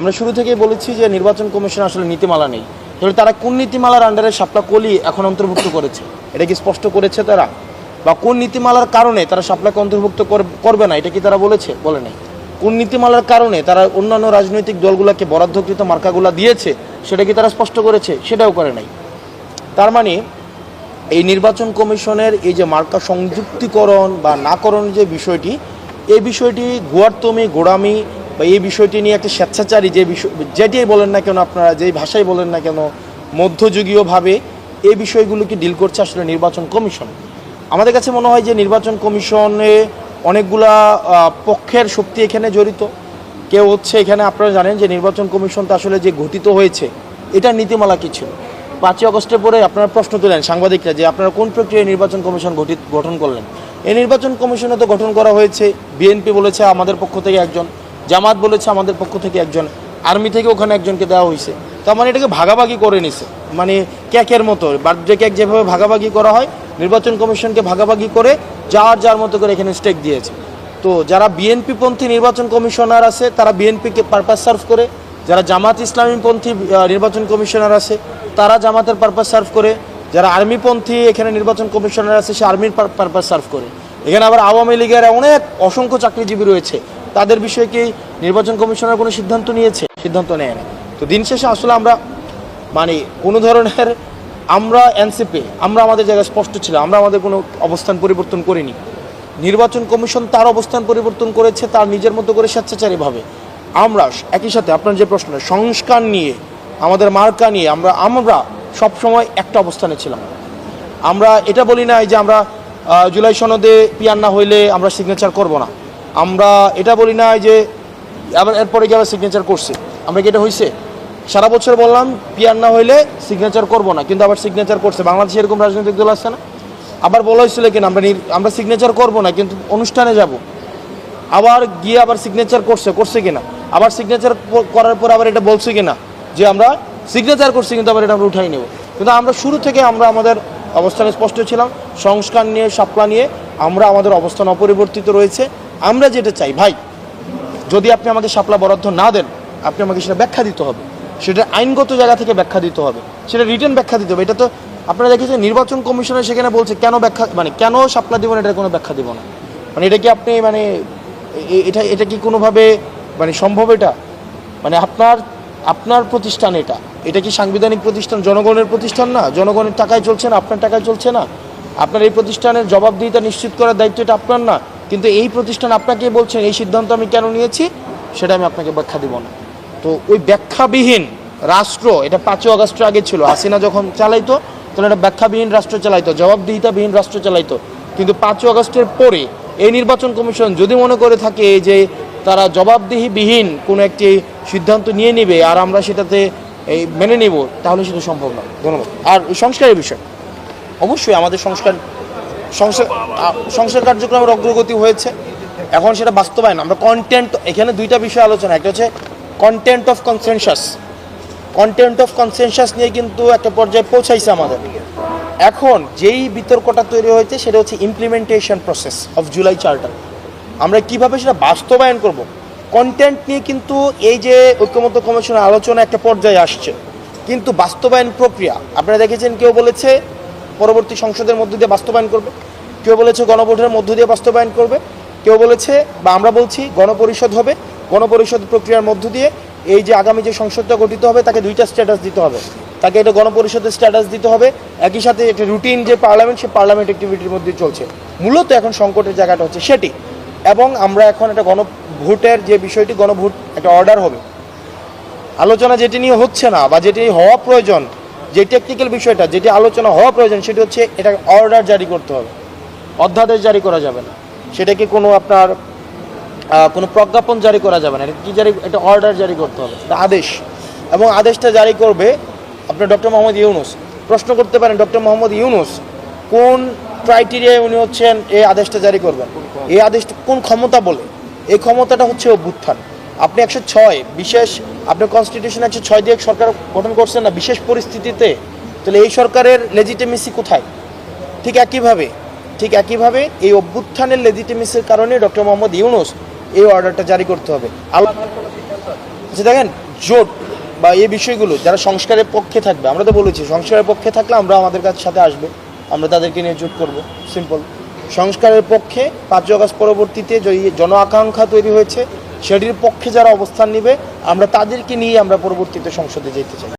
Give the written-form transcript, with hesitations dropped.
আমরা শুরু থেকেই বলেছি যে নির্বাচন কমিশন আসলে নীতিমালা নেই। তাহলে তারা কোন নীতিমালার আন্ডারে শাপলা কলি এখন অন্তর্ভুক্ত করেছে, এটা কি স্পষ্ট করেছে তারা? বা কোন নীতিমালার কারণে তারা শাপলাকে অন্তর্ভুক্ত করবে না, এটা কি তারা বলেছে? বলে নাই। কোন নীতিমালার কারণে তারা অন্যান্য রাজনৈতিক দলগুলোকে বরাদ্দকৃত মার্কাগুলো দিয়েছে, সেটা কি তারা স্পষ্ট করেছে? সেটাও করে নাই। তার মানে এই নির্বাচন কমিশনের এই যে মার্কা সংযুক্তিকরণ বা নাকরণের যে বিষয়টি, এই বিষয়টি গোড়ামি বা এই বিষয়টি নিয়ে একটা স্বেচ্ছাচারী যে বিষয়, যেটাই বলেন না কেন আপনারা, যেই ভাষায় বলেন না কেন, মধ্যযুগীয়ভাবে এই বিষয়গুলোকে ডিল করছে আসলে নির্বাচন কমিশন। আমাদের কাছে মনে হয় যে নির্বাচন কমিশনে অনেকগুলা পক্ষের শক্তি এখানে জড়িত। কেউ হচ্ছে এখানে, আপনারা জানেন যে নির্বাচন কমিশনটা আসলে যে গঠিত হয়েছে, এটা নীতিমালা কি ছিল? 5ই আগস্টের পরে আপনারা প্রশ্ন তুলেন সাংবাদিকরা যে আপনারা কোন প্রক্রিয়ায় নির্বাচন কমিশন গঠন করলেন। এই নির্বাচন কমিশনে তো গঠন করা হয়েছে, বিএনপি বলেছে আমাদের পক্ষ থেকে একজন, জামাত বলেছে আমাদের পক্ষ থেকে একজন, আর্মি থেকে ওখানে একজনকে দেওয়া হয়েছে। তার মানে এটাকে ভাগাভাগি করে নিছে, মানে কেকের মতো, বার্থডে কেক যেভাবে ভাগাভাগি করা হয়, নির্বাচন কমিশনকে ভাগাভাগি করে যার মতো করে এখানে স্টেক দিয়েছে। তো যারা বিএনপিপন্থী নির্বাচন কমিশনার আছে তারা বিএনপিকে পারপাস সার্ভ করে, যারা জামাত ইসলামীপন্থী নির্বাচন কমিশনার আছে তারা জামাতের পারপাস সার্ভ করে, যারা আর্মিপন্থী এখানে নির্বাচন কমিশনার আছে সে আর্মির পারপাস সার্ভ করে। এখানে আবার আওয়ামী লীগের অনেক অসংখ্য চাকরিজীবী রয়েছে, তাদের বিষয়ে কি নির্বাচন কমিশনার কোনো সিদ্ধান্ত নিয়েছে? সিদ্ধান্ত নেয় না। তো দিন শেষে আসলে আমরা মানে কোনো ধরনের, আমরা এনসিপি, আমরা আমাদের জায়গায় স্পষ্ট ছিল, আমরা আমাদের কোনো অবস্থান পরিবর্তন করিনি। নির্বাচন কমিশন তার অবস্থান পরিবর্তন করেছে তার নিজের মতো করে স্বেচ্ছাচারীভাবে। আমরা একই সাথে আপনার যে প্রশ্ন সংস্কার নিয়ে, আমাদের মার্কা নিয়ে আমরা সবসময় একটা অবস্থানে ছিলাম। আমরা এটা বলি না যে আমরা জুলাই সনদে পিয়ার না হইলে আমরা সিগনেচার করব না। আমরা এটা বলি না যে আবার এরপরে গিয়ে আবার সিগনেচার করছি। আমরা কি এটা হয়েছে? সারা বছর বললাম পিয়ার না হইলে সিগনেচার করব না, কিন্তু আবার সিগনেচার করছে। বাংলাদেশে এরকম রাজনৈতিক দল আছে না? আবার বলা হয়েছিল কিনা আমরা সিগনেচার করব না কিন্তু অনুষ্ঠানে যাব, আবার গিয়ে আবার সিগনেচার করছে কিনা, আবার সিগনেচার করার পর আবার এটা বলছে কিনা যে আমরা সিগনেচার করছি কিন্তু আবার এটা আমরা উঠাই নেব। কিন্তু আমরা শুরু থেকে আমরা আমাদের অবস্থানে স্পষ্ট ছিলাম। সংস্কার নিয়ে, শাপলা নিয়ে আমরা আমাদের অবস্থান অপরিবর্তিত রয়েছে। আমরা যেটা চাই, ভাই, যদি আপনি আমাকে শাপলা বরাদ্দ না দেন, আপনি আমাকে সেটা ব্যাখ্যা দিতে হবে, সেটা আইনগত জায়গা থেকে ব্যাখ্যা দিতে হবে, সেটা রিটেন ব্যাখ্যা দিতে হবে। এটা তো আপনারা দেখেছেন নির্বাচন কমিশনের সেখানে বলছে কেন ব্যাখ্যা, মানে কেন শাপলা দিব না, এটার কোনো ব্যাখ্যা দিব না। মানে এটা কি আপনি মানে এটা কি কোনোভাবে মানে সম্ভব? এটা মানে আপনার প্রতিষ্ঠান, এটা কি সাংবিধানিক প্রতিষ্ঠান, জনগণের প্রতিষ্ঠান না? জনগণের টাকায় চলছে না, আপনার টাকায় চলছে না? আপনার এই প্রতিষ্ঠানের জবাবদিহিতা নিশ্চিত করার দায়িত্ব এটা আপনার না? কিন্তু এই প্রতিষ্ঠান আপনাকে বলছেন এই সিদ্ধান্ত আমি কেন নিয়েছি, সেটা আমি আপনাকে ব্যাখ্যা দিব না। তো ওই ব্যাখ্যাবিহীন রাষ্ট্র, এটা 5ই আগস্টের আগে ছিল, হাসিনা যখন চালাইতো তখন এটা ব্যাখ্যাবিহীন রাষ্ট্র চালাইতো, জবাবদিহিতাবিহীন রাষ্ট্র চালাইতো। কিন্তু 5ই আগস্টের পরে এই নির্বাচন কমিশন যদি মনে করে থাকে যে তারা জবাবদিহিবিহীন কোনো একটি সিদ্ধান্ত নিয়ে নেবে আর আমরা সেটাতে মেনে নেব, তাহলে সেটা সম্ভব না। ধন্যবাদ। আর সংস্কারের বিষয়, অবশ্যই আমাদের সংস্কার কার্যক্রমের অগ্রগতি হয়েছে, এখন সেটা বাস্তবায়ন। আমরা কন্টেন্ট, এখানে দুইটা বিষয় আলোচনা, একটা হচ্ছে কন্টেন্ট অফ কনসেনসাস নিয়ে কিন্তু একটা পর্যায়ে পৌঁছাইছে আমাদের। এখন যেই বিতর্কটা তৈরি হয়েছে সেটা হচ্ছে implementation process of July charter, আমরা কিভাবে সেটা বাস্তবায়ন করব। কন্টেন্ট নিয়ে কিন্তু এই যে ঐক্যমত্য কমিশনের আলোচনা একটা পর্যায়ে আসছে, কিন্তু বাস্তবায়ন প্রক্রিয়া আপনারা দেখেছেন, কেউ বলেছে পরবর্তী সংসদের মধ্য দিয়ে বাস্তবায়ন করবে, কেউ বলেছে গণভোটের মধ্য দিয়ে বাস্তবায়ন করবে, কেউ বলেছে বা আমরা বলছি গণপরিষদ হবে, গণপরিষদ প্রক্রিয়ার মধ্য দিয়ে এই যে আগামী যে সংসদটা গঠিত হবে তাকে দুইটা স্ট্যাটাস দিতে হবে, তাকে এটা গণপরিষদের স্ট্যাটাস দিতে হবে, একই সাথে একটা রুটিন যে পার্লামেন্ট, সে পার্লামেন্ট অ্যাক্টিভিটির মধ্যে চলছে। মূলত এখন সংকটের জায়গাটা হচ্ছে সেটি। এবং আমরা এখন একটা গণভোটের যে বিষয়টি, গণভোট একটা অর্ডার হবে, আলোচনা যেটি নিয়ে হচ্ছে না বা যেটি হওয়া প্রয়োজন, যে টেকনিক্যাল বিষয়টা যেটি আলোচনা হওয়া প্রয়োজন, সেটি হচ্ছে এটা অর্ডার জারি করতে হবে, অধ্যাদেশ জারি করা যাবে না, সেটাকে কোনো আপনার কোনো প্রজ্ঞাপন জারি করা যাবে না, এটা কি জারি, এটা অর্ডার জারি করতে হবে, এটা আদেশ। এবং আদেশটা জারি করবে আপনার ডক্টর মোহাম্মদ ইউনূস। প্রশ্ন করতে পারেন ডক্টর মোহাম্মদ ইউনূস কোন ক্রাইটেরিয়ায় উনি হচ্ছেন এই আদেশটা জারি করবেন, এই আদেশটা কোন ক্ষমতা বলে? এই ক্ষমতাটা হচ্ছে অভ্যুত্থান। আপনি 106 বিশেষ, আপনার কনস্টিটিউশন 106 দিয়ে সরকার গঠন করছেন না বিশেষ পরিস্থিতিতে, তাহলে এই সরকারের লেজিটিমেসি কোথায়? ঠিক একইভাবে এই অভ্যুত্থানের লেজিটিমেসির কারণে ডক্টর মোহাম্মদ ইউনূস এই অর্ডারটা জারি করতে হবে। আচ্ছা দেখেন, জোট বা এই বিষয়গুলো যারা সংস্কারের পক্ষে থাকবে, আমরা তো বলেছি সংস্কারের পক্ষে থাকলে আমরা আমাদের কাছে সাথে আসবে, আমরা তাদেরকে নিয়ে জোট করব, সিম্পল। সংস্কারের পক্ষে 5 আগস্ট পরবর্তীতে যে জন আকাঙ্ক্ষা তৈরি হয়েছে সেটির পক্ষে যারা অবস্থান নেবে আমরা তাদেরকে নিয়ে আমরা পরবর্তীতে সংসদে যেতে চাই।